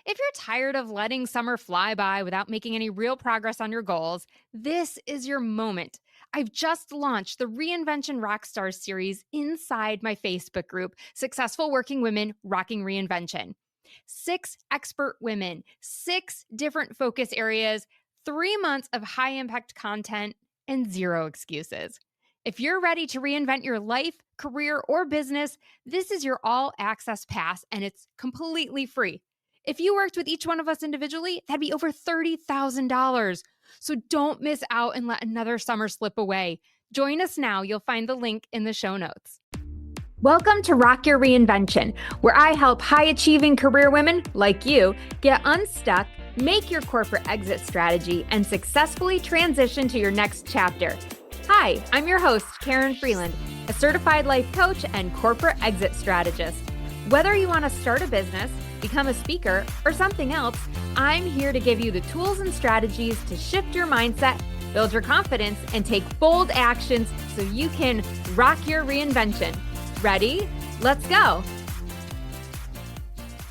If you're tired of letting summer fly by without making any real progress on your goals, this is your moment. I've just launched the Reinvention Rockstars series inside my Facebook group, Successful Working Women Rocking Reinvention. 6 expert women, 6 different focus areas, 3 months of high impact content, and 0 excuses. If you're ready to reinvent your life, career, or business, this is your all access pass, and it's completely free. If you worked with each one of us individually, that'd be over $30,000. So don't miss out and let another summer slip away. Join us now. You'll find the link in the show notes. Welcome to Rock Your Reinvention, where I help high-achieving career women like you get unstuck, make your corporate exit strategy, and successfully transition to your next chapter. Hi, I'm your host, Karen Freeland, a certified life coach and corporate exit strategist. Whether you want to start a business, become a speaker, or something else, I'm here to give you the tools and strategies to shift your mindset, build your confidence, and take bold actions so you can rock your reinvention. Ready? Let's go.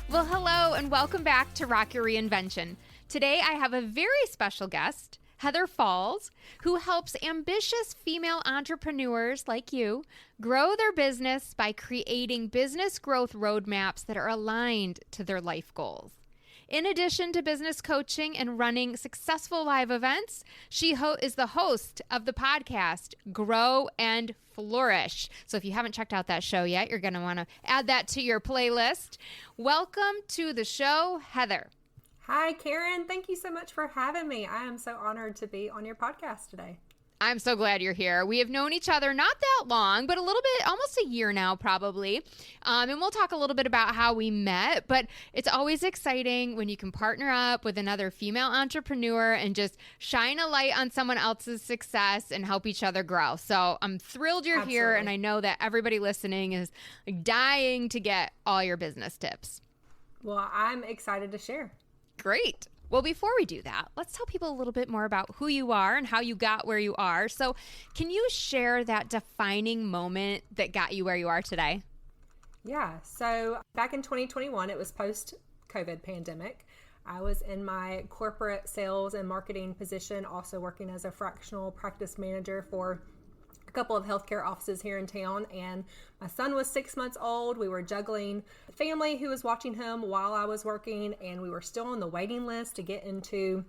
Well, hello, and welcome back to Rock Your Reinvention. Today, I have a very special guest, Heather Falls, who helps ambitious female entrepreneurs like you grow their business by creating business growth roadmaps that are aligned to their life goals. In addition to business coaching and running successful live events, she is the host of the podcast, Grow and Flourish. So if you haven't checked out that show yet, you're going to want to add that to your playlist. Welcome to the show, Heather. Hi, Karen. Thank you so much for having me. I am so honored to be on your podcast today. I'm so glad you're here. We have known each other not that long, but a little bit, almost a year now, probably. And we'll talk a little bit about how we met, but it's always exciting when you can partner up with another female entrepreneur and just shine a light on someone else's success and help each other grow. So I'm thrilled you're here, and I know that everybody listening is dying to get all your business tips. Well, I'm excited to share. Great. Well, before we do that, let's tell people a little bit more about who you are and how you got where you are. So can you share that defining moment that got you where you are today? Yeah. So back in 2021, it was post-COVID pandemic. I was in my corporate sales and marketing position, also working as a fractional practice manager for a couple of healthcare offices here in town, and my son was 6 months old. We were juggling a family who was watching him while I was working, and we were still on the waiting list to get into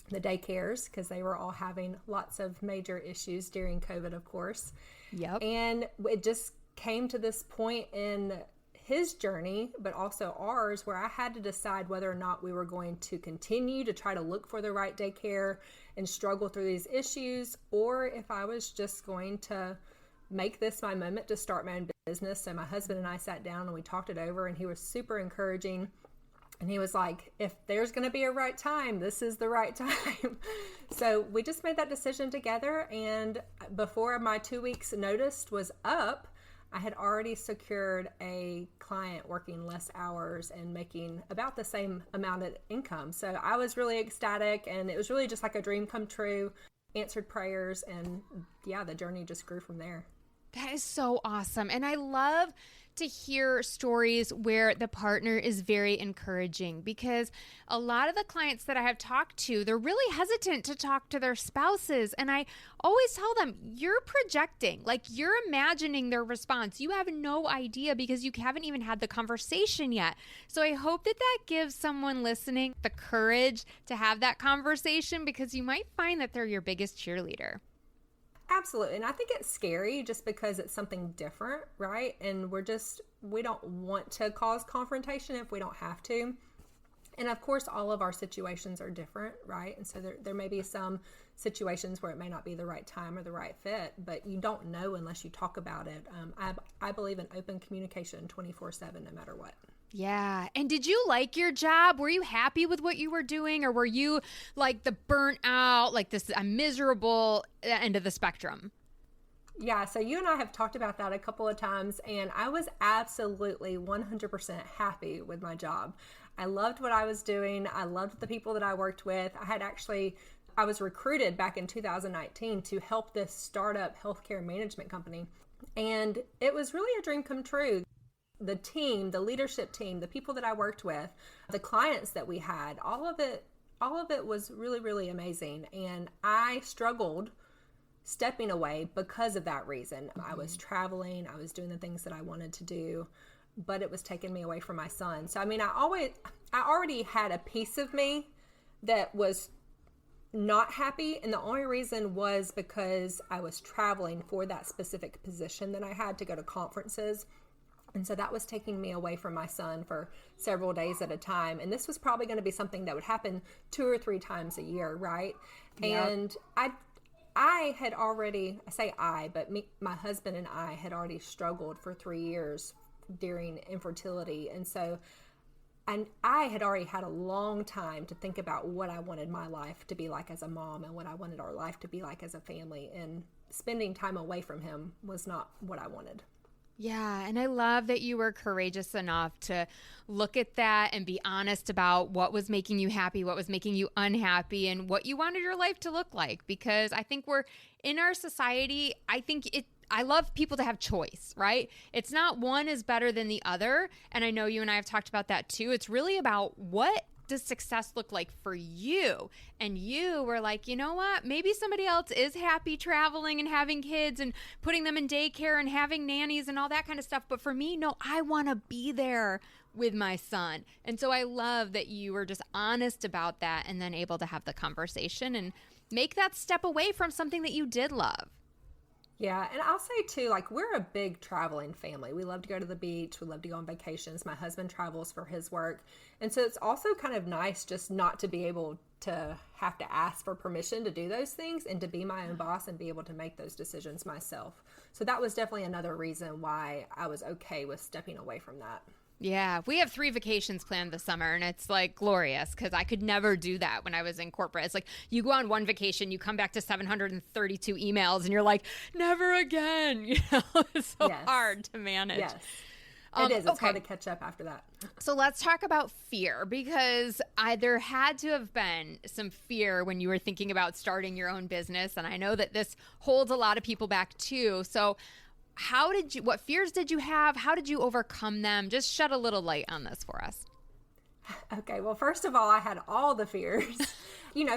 the daycares because they were all having lots of major issues during COVID, of course. Yep. And it just came to this point in his journey, but also ours, where I had to decide whether or not we were going to continue to try to look for the right daycare and struggle through these issues, or if I was just going to make this my moment to start my own business. So my husband and I sat down and we talked it over, and he was super encouraging. And he was like, if there's going to be a right time, this is the right time. So we just made that decision together. And before my 2 weeks notice was up, I had already secured a client working less hours and making about the same amount of income. So I was really ecstatic, and it was really just like a dream come true, answered prayers, and yeah, the journey just grew from there. That is so awesome. And I love to hear stories where the partner is very encouraging, because a lot of the clients that I have talked to, they're really hesitant to talk to their spouses. And I always tell them, you're projecting, like you're imagining their response. You have no idea because you haven't even had the conversation yet. So I hope that that gives someone listening the courage to have that conversation, because you might find that they're your biggest cheerleader. Absolutely. And I think it's scary just because it's something different, right? And we don't want to cause confrontation if we don't have to. And of course, all of our situations are different, right? And so there may be some situations where it may not be the right time or the right fit, but you don't know unless you talk about it. I believe in open communication 24/7, no matter what. Yeah. And did you like your job? Were you happy with what you were doing? Or were you like the burnt out, like this, I'm miserable end of the spectrum? Yeah. So you and I have talked about that a couple of times, and I was absolutely 100% happy with my job. I loved what I was doing. I loved the people that I worked with. I was recruited back in 2019 to help this startup healthcare management company. And it was really a dream come true. the team, the leadership team, the people that I worked with, the clients that we had, all of it was really, really amazing. And I struggled stepping away because of that reason. I was traveling, I was doing the things that I wanted to do, but it was taking me away from my son. So, I mean, I already had a piece of me that was not happy. And the only reason was because I was traveling for that specific position that I had to go to conferences. And so that was taking me away from my son for several days at a time. And this was probably going to be something that would happen 2 or 3 times a year, right? Yep. And I had already, I say I, but my husband and I had already struggled for 3 years during infertility. And so I had already had a long time to think about what I wanted my life to be like as a mom and what I wanted our life to be like as a family. And spending time away from him was not what I wanted. Yeah. And I love that you were courageous enough to look at that and be honest about what was making you happy, what was making you unhappy, and what you wanted your life to look like. Because I think we're in our society, I love people to have choice, right? It's not one is better than the other. And I know you and I have talked about that too. It's really about what does success look like for you? And you were like, you know what? Maybe somebody else is happy traveling and having kids and putting them in daycare and having nannies and all that kind of stuff. But for me, no, I want to be there with my son. And so I love that you were just honest about that and then able to have the conversation and make that step away from something that you did love. Yeah, and I'll say too, like, we're a big traveling family. We love to go to the beach. We love to go on vacations. My husband travels for his work. And so it's also kind of nice just not to be able to have to ask for permission to do those things and to be my own boss and be able to make those decisions myself. So that was definitely another reason why I was okay with stepping away from that. Yeah, we have 3 vacations planned this summer, and it's like glorious because I could never do that when I was in corporate. It's like you go on one vacation, you come back to 732 emails, and you're like, never again. You know, it's so hard to manage. Yes, it is. It's hard to catch up after that. So let's talk about fear, because there had to have been some fear when you were thinking about starting your own business, and I know that this holds a lot of people back too. So what fears did you have? How did you overcome them? Just shed a little light on this for us. Okay. Well, first of all, I had all the fears,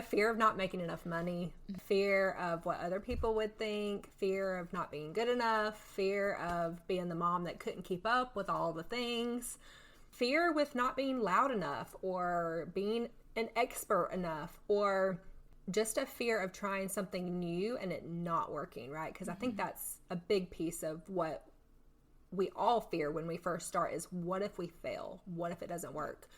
fear of not making enough money, fear of what other people would think, fear of not being good enough, fear of being the mom that couldn't keep up with all the things, fear with not being loud enough or being an expert enough, or just a fear of trying something new and it not working, right? Because I think that's a big piece of what we all fear when we first start is, what if we fail? What if it doesn't work?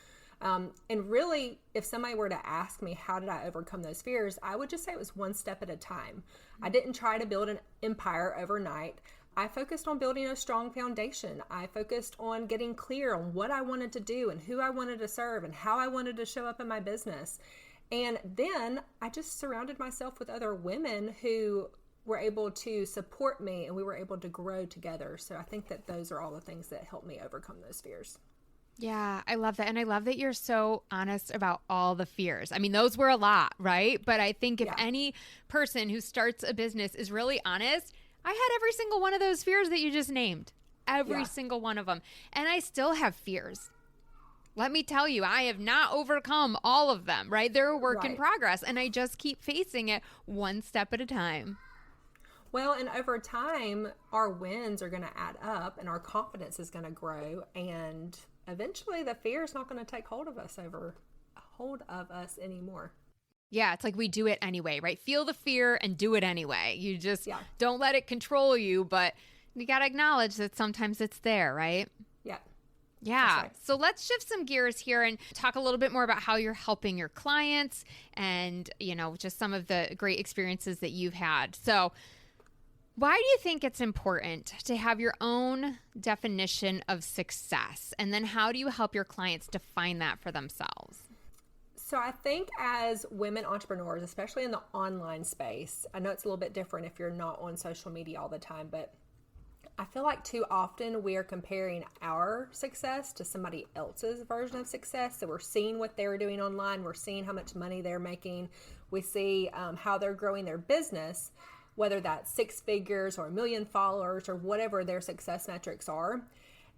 And really, if somebody were to ask me, how did I overcome those fears? I would just say it was one step at a time. I didn't try to build an empire overnight. I focused on building a strong foundation. I focused on getting clear on what I wanted to do and who I wanted to serve and how I wanted to show up in my business. And then I just surrounded myself with other women who were able to support me, and we were able to grow together. So I think that those are all the things that helped me overcome those fears. Yeah, I love that. And I love that you're so honest about all the fears. I mean, those were a lot, right? But I think if any person who starts a business is really honest, I had every single one of those fears that you just named, every single one of them. And I still have fears. Let me tell you, I have not overcome all of them, right? They're a work in progress, and I just keep facing it one step at a time. Well, and over time, our wins are going to add up and our confidence is going to grow. And eventually the fear is not going to take hold of us anymore. Yeah, it's like we do it anyway, right? Feel the fear and do it anyway. You just don't let it control you, but you got to acknowledge that sometimes it's there, right? Yeah. Yeah. Right. So let's shift some gears here and talk a little bit more about how you're helping your clients and, just some of the great experiences that you've had. So why do you think it's important to have your own definition of success? And then how do you help your clients define that for themselves? So I think as women entrepreneurs, especially in the online space, I know it's a little bit different if you're not on social media all the time, but I feel like too often we are comparing our success to somebody else's version of success. So we're seeing what they're doing online. We're seeing how much money they're making. We see how they're growing their business, whether that's 6 figures or 1 million followers or whatever their success metrics are.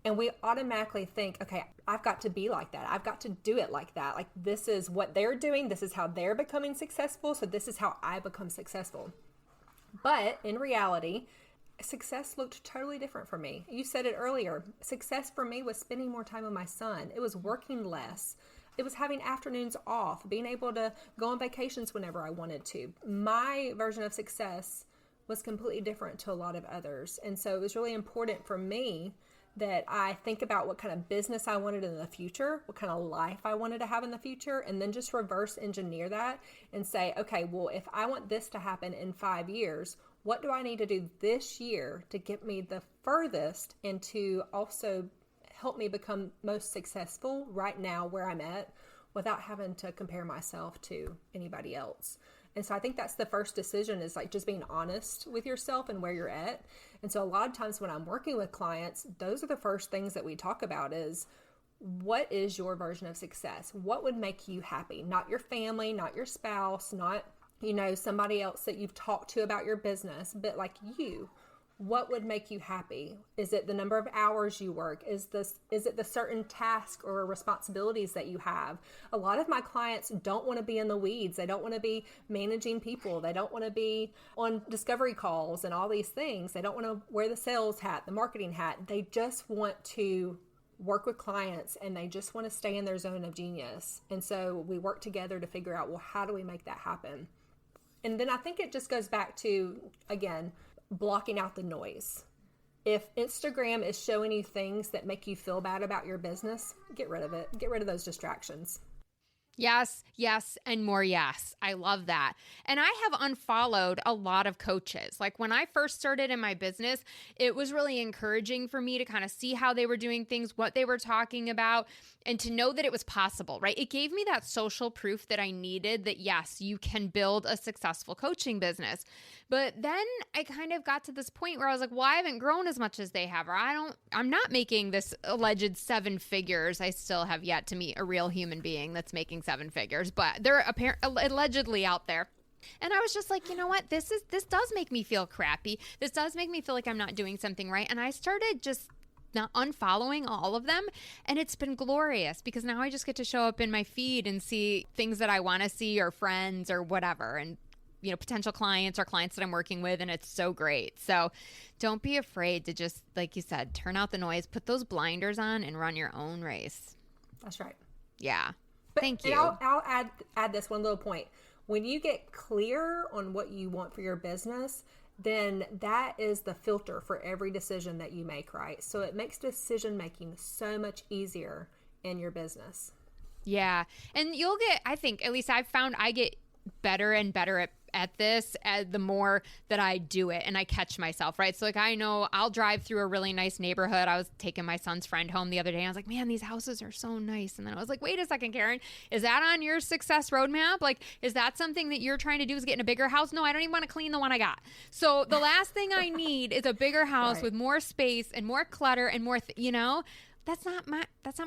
And we automatically think, okay, I've got to be like that. I've got to do it like that. Like, this is what they're doing. This is how they're becoming successful. So this is how I become successful. But in reality, success looked totally different for me. You said it earlier. Success for me was spending more time with my son. It was working less. It was having afternoons off, being able to go on vacations whenever I wanted to. My version of success was completely different to a lot of others. And so it was really important for me that I think about what kind of business I wanted in the future, what kind of life I wanted to have in the future, and then just reverse engineer that and say, okay, well, if I want this to happen in 5 years, what do I need to do this year to get me the furthest and to also help me become most successful right now where I'm at without having to compare myself to anybody else? And so I think that's the first decision, is like just being honest with yourself and where you're at. And so a lot of times when I'm working with clients, those are the first things that we talk about is, what is your version of success? What would make you happy? Not your family, not your spouse, not, somebody else that you've talked to about your business, but like you. What would make you happy? Is it the number of hours you work? Is it the certain task or responsibilities that you have? A lot of my clients don't want to be in the weeds. They don't want to be managing people. They don't want to be on discovery calls and all these things. They don't want to wear the sales hat, the marketing hat. They just want to work with clients and they just want to stay in their zone of genius. And so we work together to figure out, well, how do we make that happen? And then I think it just goes back to, again, blocking out the noise. If Instagram is showing you things that make you feel bad about your business, get rid of it. Get rid of those distractions. Yes, yes, and more yes. I love that. And I have unfollowed a lot of coaches. Like when I first started in my business, it was really encouraging for me to kind of see how they were doing things, what they were talking about, and to know that it was possible, right? It gave me that social proof that I needed that, yes, you can build a successful coaching business. But then I kind of got to this point where I was like, well, I haven't grown as much as they have, or I'm not making this alleged 7 figures. I still have yet to meet a real human being that's making 7 figures, but they're allegedly out there. And I was just like, you know what? This does make me feel crappy. This does make me feel like I'm not doing something right. And I started just not unfollowing all of them. And it's been glorious because now I just get to show up in my feed and see things that I want to see, or friends or whatever. And potential clients or clients that I'm working with, and it's so great. So don't be afraid to just, like you said, turn out the noise, put those blinders on, and run your own race. That's right. Yeah. But, thank you. And I'll add this one little point. When you get clear on what you want for your business, then that is the filter for every decision that you make, right? So it makes decision making so much easier in your business. Yeah. And you'll get, I think, at least I've found I get better and better at this the more that I do it and I catch myself, right? So like, I know I'll drive through a really nice neighborhood. I was taking my son's friend home the other day and I was like, man, these houses are so nice. And then I was like, wait a second, Karen, is that on your success roadmap? Like, is that something that you're trying to do, is get in a bigger house? No, I don't even want to clean the one I got. So the last thing I need is a bigger house right. with more space and more clutter and more, that's not my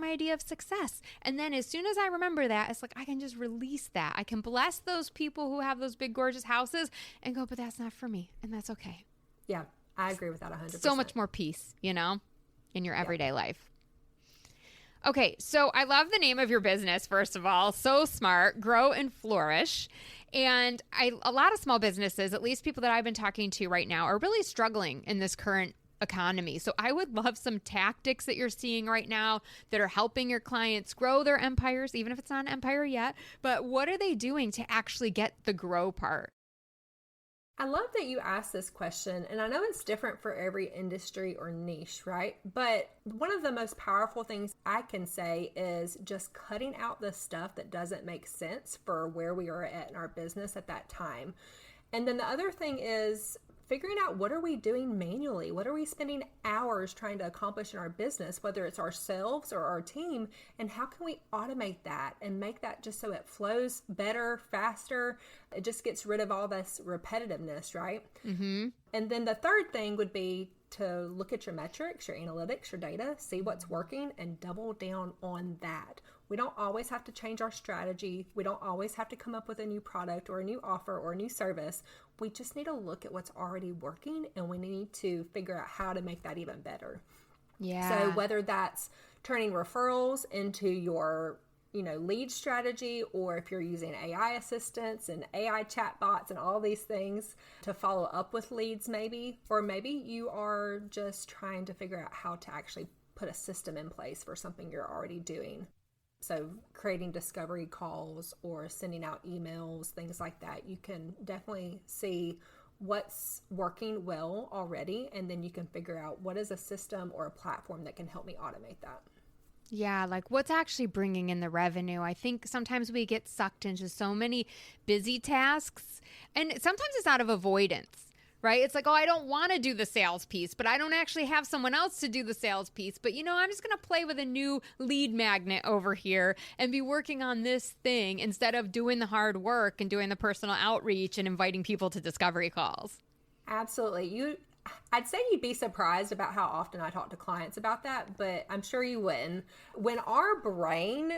idea of success. And then as soon as I remember that, it's like I can just release that. I can bless those people who have those big, gorgeous houses and go, but that's not for me. And that's okay. Yeah, I agree with that 100%. So much more peace, in your everyday life. Okay, so I love the name of your business, first of all. So smart, Grow and Flourish. And a lot of small businesses, at least people that I've been talking to right now, are really struggling in this current economy. So I would love some tactics that you're seeing right now that are helping your clients grow their empires, even if it's not an empire yet. But what are they doing to actually get the grow part? I love that you asked this question, and I know it's different for every industry or niche, right? But one of the most powerful things I can say is just cutting out the stuff that doesn't make sense for where we are at in our business at that time. And then the other thing is figuring out, what are we doing manually? What are we spending hours trying to accomplish in our business, whether it's ourselves or our team, and how can we automate that and make that just so it flows better, faster? It just gets rid of all this repetitiveness, right? Mm-hmm. And then the third thing would be to look at your metrics, your analytics, your data, see what's working, and double down on that. We don't always have to change our strategy. We don't always have to come up with a new product or a new offer or a new service. We just need to look at what's already working, and we need to figure out how to make that even better. So Yeah. whether that's turning referrals into your lead strategy, or if you're using AI assistants and AI chatbots and all these things to follow up with leads maybe, or maybe you are just trying to figure out how to actually put a system in place for something you're already doing. So creating discovery calls or sending out emails, things like that, you can definitely see what's working well already, and then you can figure out what is a system or a platform that can help me automate that. Yeah, like what's actually bringing in the revenue. I think sometimes we get sucked into so many busy tasks, and sometimes it's out of avoidance, right? It's like, oh, I don't want to do the sales piece, but I don't actually have someone else to do the sales piece. But, I'm just going to play with a new lead magnet over here and be working on this thing instead of doing the hard work and doing the personal outreach and inviting people to discovery calls. Absolutely. I'd say you'd be surprised about how often I talk to clients about that, but I'm sure you wouldn't. When our brain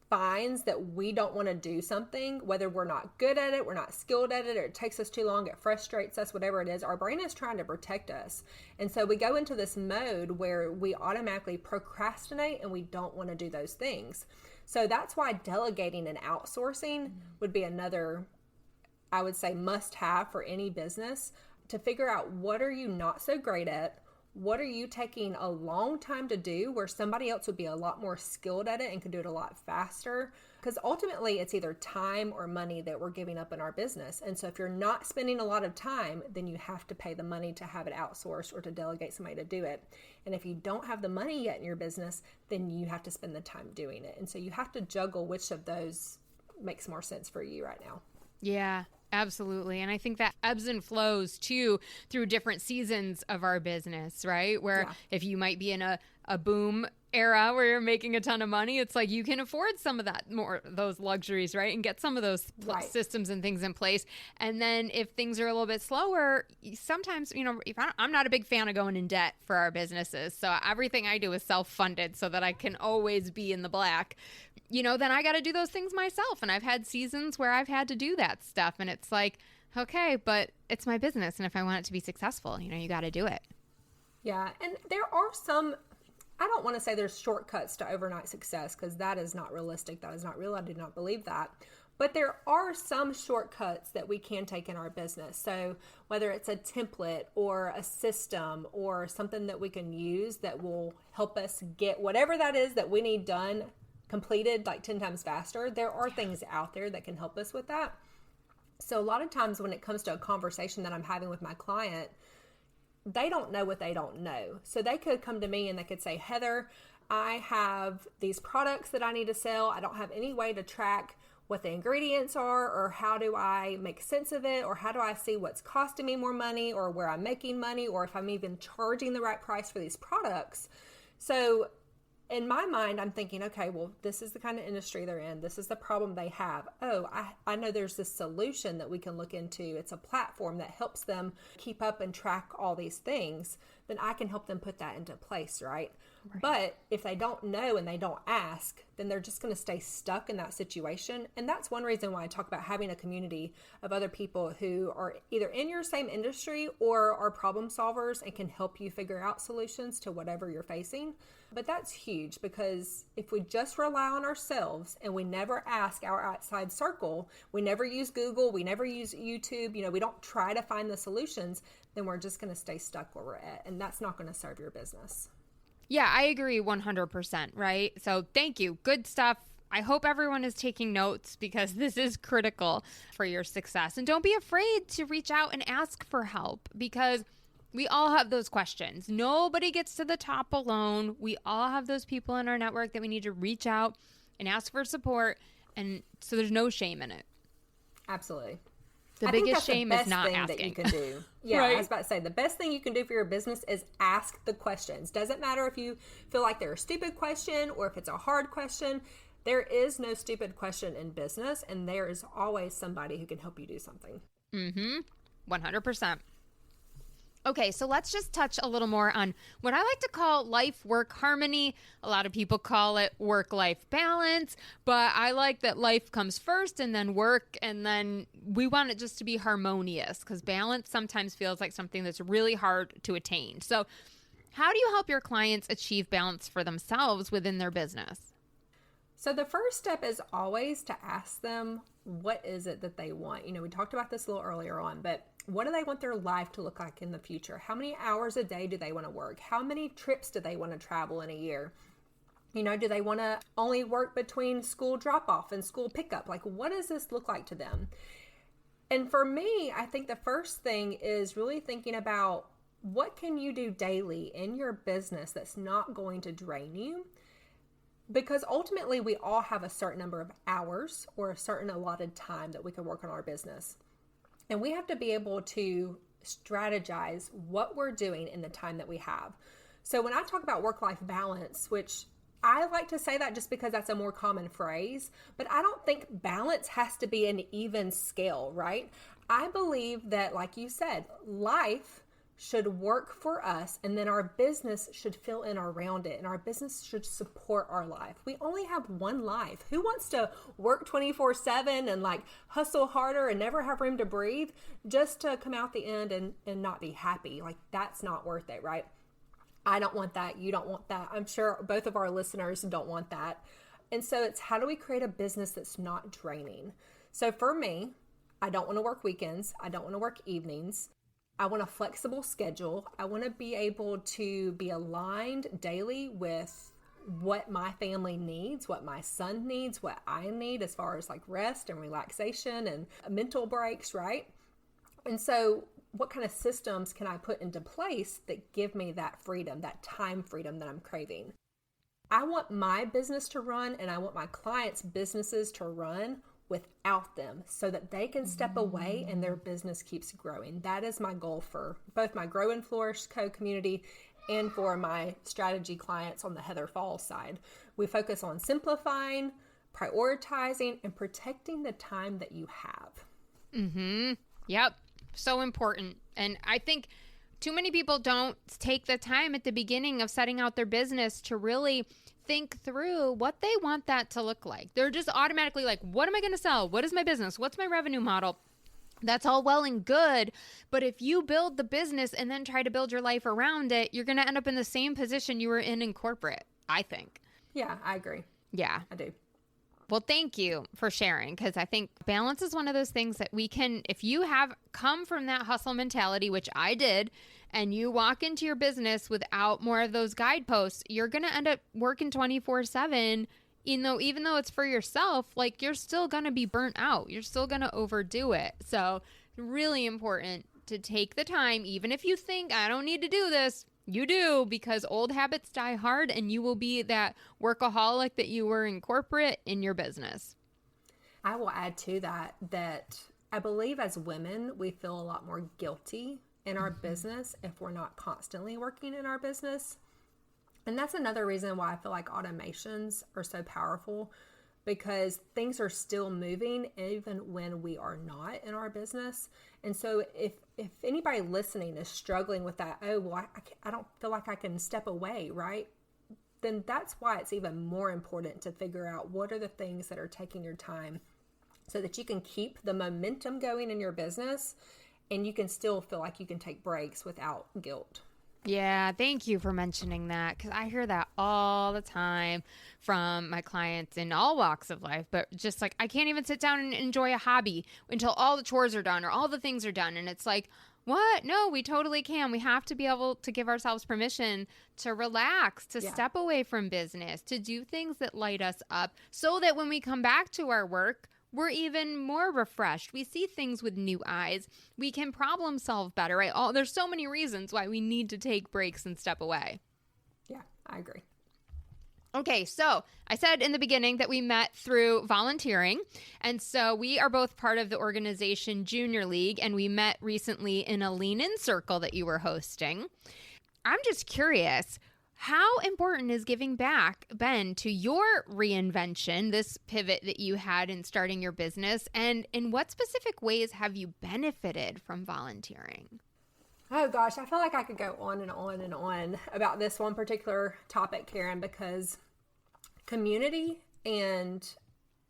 finds that we don't want to do something, whether we're not good at it, we're not skilled at it, or it takes us too long, it frustrates us, whatever it is, our brain is trying to protect us. And so we go into this mode where we automatically procrastinate and we don't want to do those things. So that's why delegating and outsourcing would be another, I would say, must have for any business, to figure out what are you not so great at, what are you taking a long time to do where somebody else would be a lot more skilled at it and could do it a lot faster. Because ultimately it's either time or money that we're giving up in our business. And so if you're not spending a lot of time, then you have to pay the money to have it outsourced or to delegate somebody to do it. And if you don't have the money yet in your business, then you have to spend the time doing it. And so you have to juggle which of those makes more sense for you right now. Yeah. Absolutely. And I think that ebbs and flows too through different seasons of our business, right? Where if you might be in a boom era where you're making a ton of money, it's like you can afford some of that those luxuries, right? And get some of those systems and things in place. And then if things are a little bit slower, sometimes, if I'm not a big fan of going in debt for our businesses. So everything I do is self-funded so that I can always be in the black. Then I got to do those things myself. And I've had seasons where I've had to do that stuff. And it's like, okay, but it's my business. And if I want it to be successful, you got to do it. Yeah. And there are some, I don't want to say there's shortcuts to overnight success, because that is not realistic. That is not real. I do not believe that. But there are some shortcuts that we can take in our business. So whether it's a template or a system or something that we can use that will help us get whatever that is that we need done, completed like 10 times faster, there are things out there that can help us with that. So a lot of times when it comes to a conversation that I'm having with my client, they don't know what they don't know. So they could come to me and they could say, Heather, I have these products that I need to sell. I don't have any way to track what the ingredients are, or how do I make sense of it, or how do I see what's costing me more money, or where I'm making money, or if I'm even charging the right price for these products. So in my mind, I'm thinking, okay, well, this is the kind of industry they're in. This is the problem they have. Oh, I know there's this solution that we can look into. It's a platform that helps them keep up and track all these things. Then I can help them put that into place, right? But if they don't know and they don't ask, then they're just going to stay stuck in that situation. And that's one reason why I talk about having a community of other people who are either in your same industry or are problem solvers and can help you figure out solutions to whatever you're facing. But that's huge, because if we just rely on ourselves and we never ask our outside circle, we never use Google, we never use YouTube, we don't try to find the solutions, then we're just going to stay stuck where we're at. And that's not going to serve your business. Yeah, I agree 100%, right? So thank you. Good stuff. I hope everyone is taking notes, because this is critical for your success. And don't be afraid to reach out and ask for help, because we all have those questions. Nobody gets to the top alone. We all have those people in our network that we need to reach out and ask for support. And so there's no shame in it. Absolutely. The biggest shame is not asking. That you can do. Yeah, right? I was about to say, the best thing you can do for your business is ask the questions. Doesn't matter if you feel like they're a stupid question or if it's a hard question. There is no stupid question in business, and there is always somebody who can help you do something. 100%. Okay, so let's just touch a little more on what I like to call life-work harmony. A lot of people call it work-life balance, but I like that life comes first and then work, and then we want it just to be harmonious, because balance sometimes feels like something that's really hard to attain. So How do you help your clients achieve balance for themselves within their business? So the first step is always to ask them, what is it that they want? We talked about this a little earlier on, but what do they want their life to look like in the future? How many hours a day do they want to work? How many trips do they want to travel in a year? Do they want to only work between school drop-off and school pickup? Like, what does this look like to them? And for me, I think the first thing is really thinking about what can you do daily in your business that's not going to drain you? Because ultimately, we all have a certain number of hours or a certain allotted time that we can work on our business. And we have to be able to strategize what we're doing in the time that we have. So when I talk about work-life balance, which I like to say that just because that's a more common phrase, but I don't think balance has to be an even scale, right? I believe that, like you said, life should work for us, and then our business should fill in around it, and our business should support our life. We only have one life. Who wants to work 24/7 and like hustle harder and never have room to breathe just to come out the end and not be happy? Like, that's not worth it, right? I don't want that. You don't want that. I'm sure both of our listeners don't want that. And so it's, how do we create a business that's not draining? So for me, I don't want to work weekends. I don't want to work evenings. I want a flexible schedule. I want to be able to be aligned daily with what my family needs, what my son needs, what I need as far as like rest and relaxation and mental breaks, right? And so what kind of systems can I put into place that give me that freedom, that time freedom that I'm craving? I want my business to run, and I want my clients' businesses to run without them so that they can step away and their business keeps growing. That is my goal for both my Grow and Flourish co-community and for my strategy clients on the Heather Falls side. We focus on simplifying, prioritizing, and protecting the time that you have. Yep. So important. And I think too many people don't take the time at the beginning of setting out their business to really think through what they want that to look like. They're just automatically like, what am I going to sell? What is my business? What's my revenue model? That's all well and good. But if you build the business and then try to build your life around it, you're going to end up in the same position you were in corporate, I think. Yeah, I agree. Yeah. I do. Well, thank you for sharing, because I think balance is one of those things that we can, if you have come from that hustle mentality, which I did, and you walk into your business without more of those guideposts, you're going to end up working 24/7, even though it's for yourself, like you're still going to be burnt out. You're still going to overdo it. So really important to take the time, even if you think I don't need to do this. You do, because old habits die hard, and you will be that workaholic that you were in corporate in your business. I will add to that I believe as women, we feel a lot more guilty in our business if we're not constantly working in our business. And that's another reason why I feel like automations are so powerful, because things are still moving even when we are not in our business. And so if anybody listening is struggling with that, I don't feel like I can step away, right? Then that's why it's even more important to figure out what are the things that are taking your time so that you can keep the momentum going in your business and you can still feel like you can take breaks without guilt. Yeah, thank you for mentioning that, because I hear that all the time from my clients in all walks of life, but just like, I can't even sit down and enjoy a hobby until all the chores are done or all the things are done. And it's like, what? No, we totally can. We have to be able to give ourselves permission to relax, to step away from business, to do things that light us up, so that when we come back to our work, we're even more refreshed. We see things with new eyes. We can problem solve better, right? There's so many reasons why we need to take breaks and step away. Yeah, I agree. Okay, so I said in the beginning that we met through volunteering. And so we are both part of the organization Junior League, and we met recently in a Lean In circle that you were hosting. I'm just curious, how important is giving back been to your reinvention, this pivot that you had in starting your business? And in what specific ways have you benefited from volunteering? Oh gosh, I feel like I could go on and on and on about this one particular topic, Karen, because community and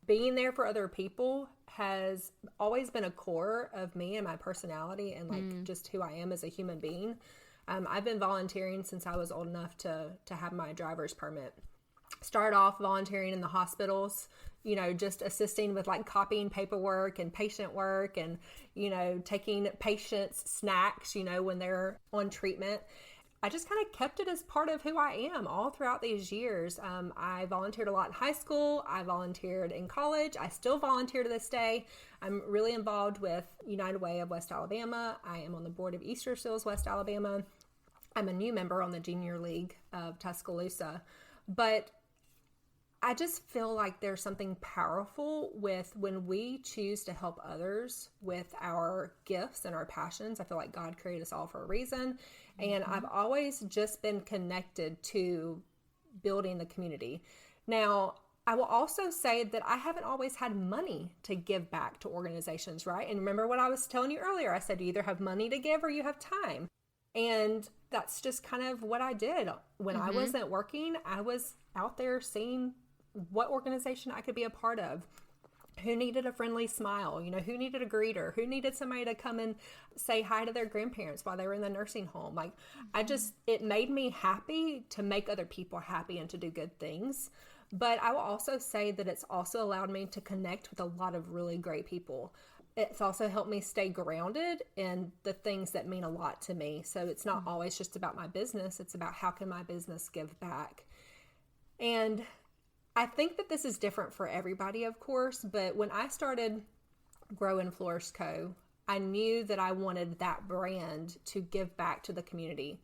being there for other people has always been a core of me and my personality and like just who I am as a human being. I've been volunteering since I was old enough to have my driver's permit. Started off volunteering in the hospitals, just assisting with like copying paperwork and patient work and, taking patients' snacks, when they're on treatment. I just kind of kept it as part of who I am all throughout these years. I volunteered a lot in high school. I volunteered in college. I still volunteer to this day. I'm really involved with United Way of West Alabama. I am on the board of Easter Seals West Alabama. I'm a new member on the Junior League of Tuscaloosa. But I just feel like there's something powerful with when we choose to help others with our gifts and our passions. I feel like God created us all for a reason. And I've always just been connected to building the community. Now, I will also say that I haven't always had money to give back to organizations, right? And remember what I was telling you earlier. I said you either have money to give or you have time. And that's just kind of what I did. When I wasn't working, I was out there seeing what organization I could be a part of, who needed a friendly smile, who needed a greeter, who needed somebody to come and say hi to their grandparents while they were in the nursing home. Like, it made me happy to make other people happy and to do good things. But I will also say that it's also allowed me to connect with a lot of really great people. It's also helped me stay grounded in the things that mean a lot to me. So it's not always just about my business. It's about how can my business give back. And I think that this is different for everybody, of course, but when I started Grow and Flourish Co., I knew that I wanted that brand to give back to the community.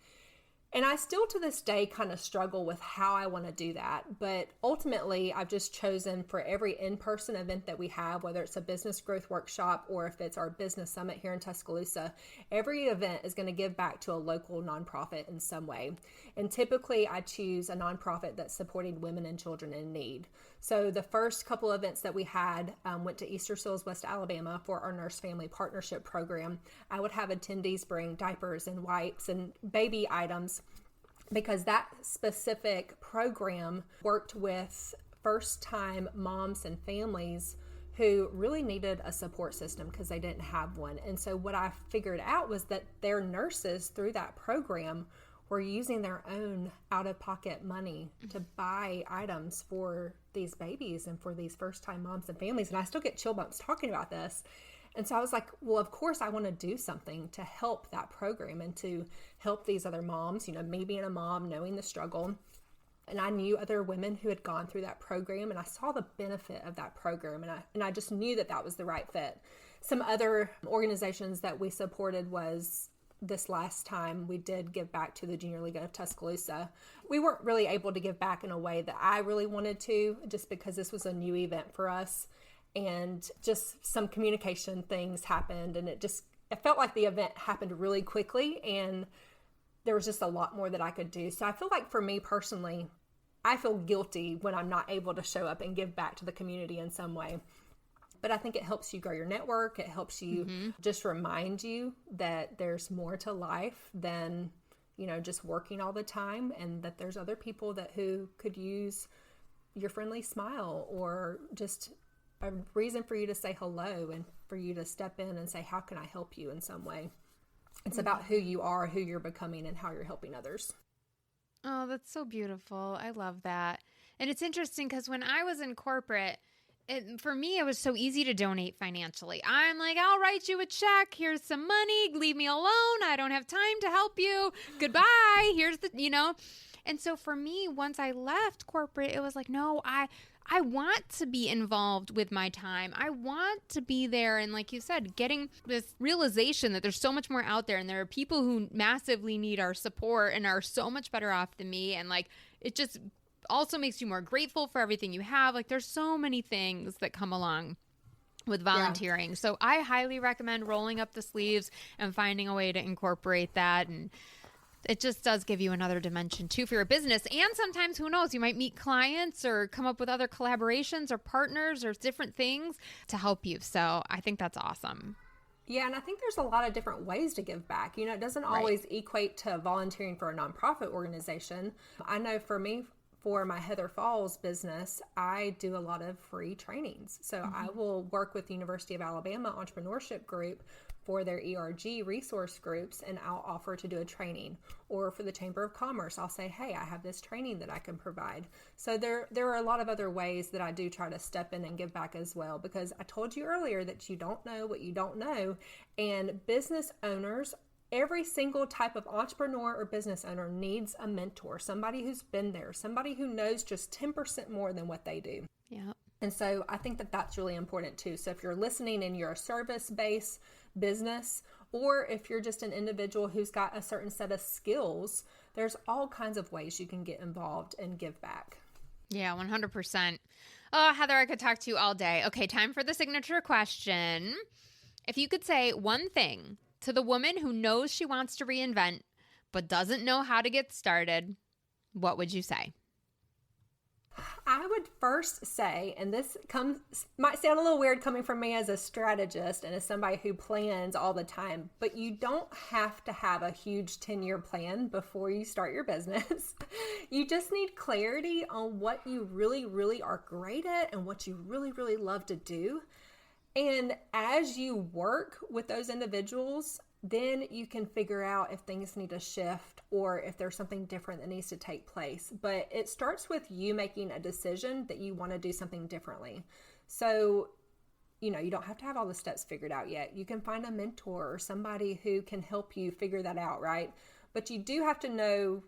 And I still to this day kind of struggle with how I want to do that. But ultimately, I've just chosen for every in-person event that we have, whether it's a business growth workshop or if it's our business summit here in Tuscaloosa, every event is going to give back to a local nonprofit in some way. And typically, I choose a nonprofit that's supporting women and children in need. So the first couple events that we had went to Easter Seals, West Alabama for our Nurse Family Partnership Program. I would have attendees bring diapers and wipes and baby items because that specific program worked with first-time moms and families who really needed a support system because they didn't have one. And so what I figured out was that their nurses through that program were using their own out-of-pocket money to buy items for these babies and for these first-time moms and families. And I still get chill bumps talking about this. And so I was like, well, of course I want to do something to help that program and to help these other moms, me being a mom, knowing the struggle. And I knew other women who had gone through that program, and I saw the benefit of that program. And I just knew that that was the right fit. Some other organizations that we supported was this last time we did give back to the Junior League of Tuscaloosa. We weren't really able to give back in a way that I really wanted to, just because this was a new event for us. And just some communication things happened, and it felt like the event happened really quickly, and there was just a lot more that I could do. So I feel like for me personally, I feel guilty when I'm not able to show up and give back to the community in some way. But I think it helps you grow your network. It helps you just remind you that there's more to life than, just working all the time, and that there's other people who could use your friendly smile or just a reason for you to say hello and for you to step in and say, how can I help you in some way? It's about who you are, who you're becoming, and how you're helping others. Oh, that's so beautiful. I love that. And it's interesting because when I was in corporate, for me, it was so easy to donate financially. I'm like, I'll write you a check. Here's some money. Leave me alone. I don't have time to help you. Goodbye. Here's And so for me, once I left corporate, it was like, no, I want to be involved with my time. I want to be there. And like you said, getting this realization that there's so much more out there, and there are people who massively need our support and are so much better off than me. And like, it just also makes you more grateful for everything you have. Like, there's so many things that come along with volunteering. Yeah. So I highly recommend rolling up the sleeves and finding a way to incorporate that. And it just does give you another dimension too for your business. And sometimes, who knows, you might meet clients or come up with other collaborations or partners or different things to help you. So I think that's awesome. Yeah, and I think there's a lot of different ways to give back. It doesn't always equate to volunteering for a nonprofit organization. I know for me, for my Heather Falls business, I do a lot of free trainings. So I will work with the University of Alabama Entrepreneurship Group for their ERG resource groups, and I'll offer to do a training. Or for the Chamber of Commerce, I'll say, hey, I have this training that I can provide. So there are a lot of other ways that I do try to step in and give back as well, because I told you earlier that you don't know what you don't know. And business owners, every single type of entrepreneur or business owner needs a mentor, somebody who's been there, somebody who knows just 10% more than what they do. Yeah. And so I think that that's really important too. So if you're listening and you're a service-based business, or if you're just an individual who's got a certain set of skills, there's all kinds of ways you can get involved and give back. Yeah, 100%. Oh, Heather, I could talk to you all day. Okay, time for the signature question. If you could say one thing to the woman who knows she wants to reinvent but doesn't know how to get started, what would you say? I would first say, and this might sound a little weird coming from me as a strategist and as somebody who plans all the time, but you don't have to have a huge 10-year plan before you start your business. You just need clarity on what you really, really are great at and what you really, really love to do. And as you work with those individuals, then you can figure out if things need to shift or if there's something different that needs to take place. But it starts with you making a decision that you want to do something differently. So, you don't have to have all the steps figured out yet. You can find a mentor or somebody who can help you figure that out, right? But you do have to know,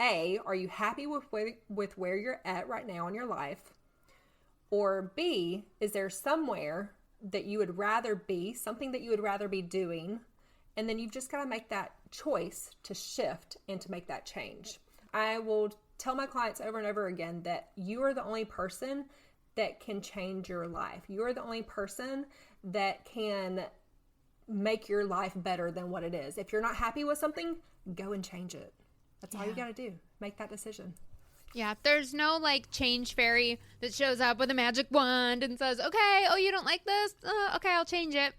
A, are you happy with where you're at right now in your life? Or B, is there somewhere that you would rather be, something that you would rather be doing? And then you've just got to make that choice to shift and to make that change. I will tell my clients over and over again that you are the only person that can change your life. You are the only person that can make your life better than what it is. If you're not happy with something, go and change it. That's all you got to do. Make that decision. Yeah, there's no change fairy that shows up with a magic wand and says, okay, oh, you don't like this? Okay, I'll change it.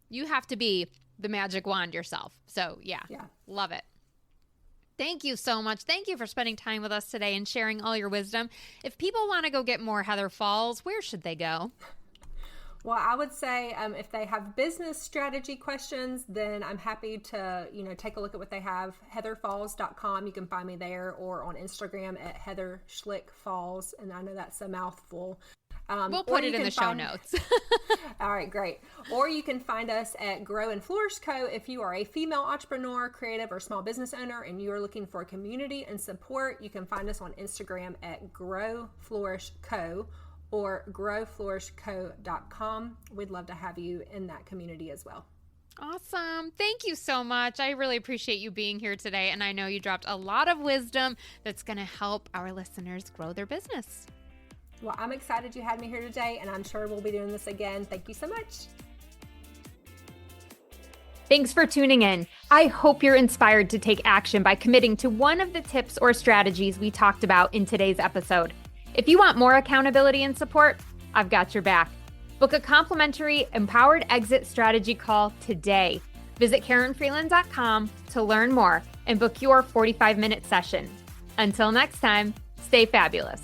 You have to be the magic wand yourself. So yeah, love it. Thank you so much. Thank you for spending time with us today and sharing all your wisdom. If people want to go get more Heather Falls, where should they go? Well, I would say if they have business strategy questions, then I'm happy to, take a look at what they have. heatherfalls.com. You can find me there, or on Instagram at Heather Schlick Falls. And I know that's a mouthful. We'll put it in the show notes. All right, great. Or you can find us at Grow and Flourish Co. if you are a female entrepreneur, creative, or small business owner, and you are looking for community and support. You can find us on Instagram at Grow Flourish Co. or growflourishco.com. We'd love to have you in that community as well. Awesome. Thank you so much. I really appreciate you being here today. And I know you dropped a lot of wisdom that's going to help our listeners grow their business. Well, I'm excited you had me here today, and I'm sure we'll be doing this again. Thank you so much. Thanks for tuning in. I hope you're inspired to take action by committing to one of the tips or strategies we talked about in today's episode. If you want more accountability and support, I've got your back. Book a complimentary Empowered Exit Strategy call today. Visit KarenFreeland.com to learn more and book your 45-minute session. Until next time, stay fabulous.